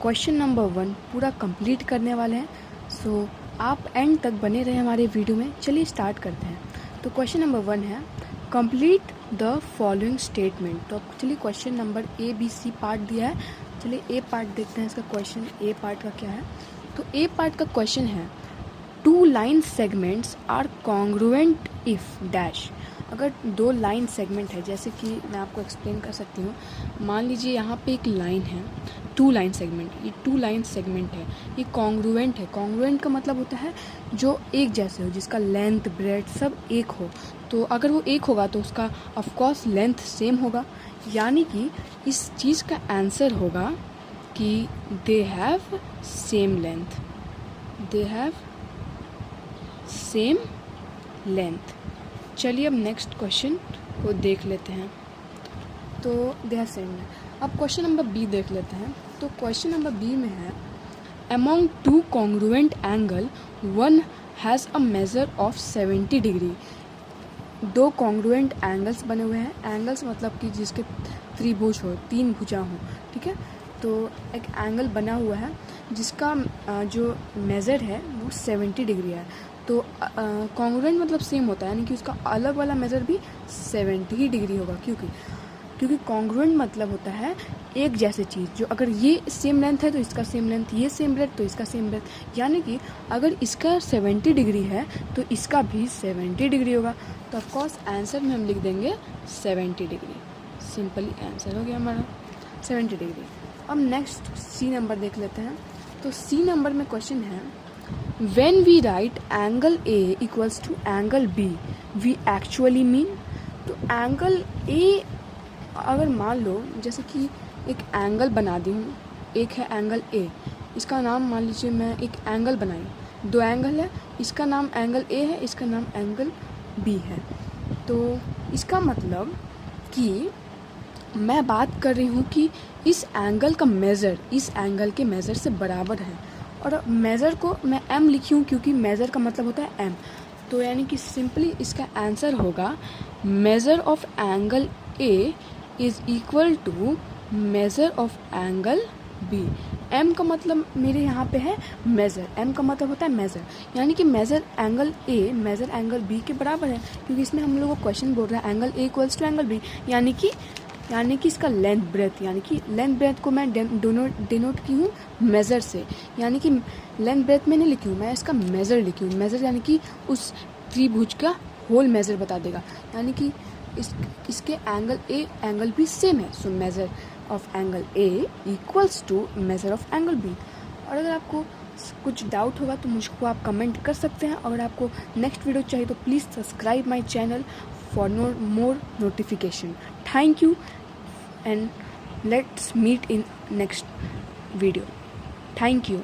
Question number 1 पूरा complete करने वाले हैं। सो आप एंड तक बने रहे हमारे वीडियो में। चलिए स्टार्ट करते हैं। तो क्वेश्चन नंबर 1 है कंप्लीट द फॉलोइंग स्टेटमेंट। तो अब चलिए question number A B C part दिया है। चलिए ए पार्ट देखते हैं इसका क्वेश्चन। ए पार्ट का क्या है? तो ए पार्ट का क्वेश्चन है 2 line segments are congruent if dash. अगर 2 लाइन सेगमेंट है, जैसे कि मैं आपको एक्सप्लेन कर सकती हूँ। मान लीजिए यहाँ पे एक लाइन है, 2 लाइन सेगमेंट। ये 2 लाइन सेगमेंट है, ये कॉन्ग्रुएंट है। कॉन्ग्रुएंट का मतलब होता है जो एक जैसे हो, जिसका लेंथ ब्रेथ सब एक हो। तो अगर वो एक होगा तो उसका ऑफकोर्स लेंथ सेम होगा, यानी कि इस चीज़ का आंसर होगा कि they have same length, they have same length. चलिए अब नेक्स्ट क्वेश्चन को देख लेते हैं। तो दे हैव सेम लेंथ। अब क्वेश्चन नंबर बी देख लेते हैं। तो क्वेश्चन नंबर बी में है among 2 congruent angle one has a measure of 70 degree. 2 congruent angles बने हुए हैं। एंगल्स मतलब कि जिसके त्रिभुज हो, 3 भुजा हो, ठीक है। तो एक एंगल बना हुआ है जिसका जो मेज़र है वो 70 डिग्री है। तो कॉन्ग्रुएंट मतलब सेम होता है, यानी कि उसका अलग वाला मेज़र भी 70 डिग्री होगा। क्योंकि कॉन्ग्रुएंट मतलब होता है एक जैसे चीज़, जो अगर ये सेम लेंथ है तो इसका सेम लेंथ, ये सेम ब्रेथ तो इसका सेम ब्रेथ, यानी कि अगर इसका 70 डिग्री है तो इसका भी 70 डिग्री होगा। तो ऑफकोर्स आंसर में हम लिख देंगे 70 डिग्री। सिंपली आंसर हो गया हमारा 70 डिग्री। अब नेक्स्ट सी नंबर देख लेते हैं। तो सी नंबर में क्वेश्चन है when we write angle A equals to angle B we actually mean. तो एंगल ए अगर मान लो जैसे कि एक एंगल बना दी हूँ, एक है एंगल ए, इसका नाम मान लीजिए मैं एक एंगल बनाई, 2 एंगल है, इसका नाम एंगल ए है, इसका नाम एंगल बी है। तो इसका मतलब कि मैं बात कर रही हूँ कि इस एंगल का मेज़र इस एंगल के मेज़र से बराबर है, और मेज़र को मैं m लिखी हूँ क्योंकि मेज़र का मतलब होता है m। तो यानी कि सिंपली इसका आंसर होगा measure of angle a is equal to measure of angle b। m का मतलब मेरे यहाँ पे है मेज़र, m का मतलब होता है मेज़र, यानी कि measure angle a measure angle b के बराबर है। क्योंकि इसमें हम लोग को क्वेश्चन बोल रहा है angle a equals to angle b, यानी कि इसका लेंथ ब्रेथ, यानी कि लेंथ ब्रेथ को मैं डिनोट की हूँ मेज़र से, यानी कि लेंथ ब्रेथ में नहीं लिखी हूँ, मैं इसका मेज़र लिखी हूँ। मेज़र यानी कि उस त्रिभुज का होल मेज़र बता देगा, यानी कि इसके एंगल ए एंगल भी सेम है। So measure of angle A equals to measure of angle B. और अगर आपको कुछ डाउट होगा तो मुझको आप कमेंट कर सकते हैं। अगर आपको नेक्स्ट वीडियो चाहिए तो please subscribe my channel for more notification. Thank you and let's meet in next video. Thank you.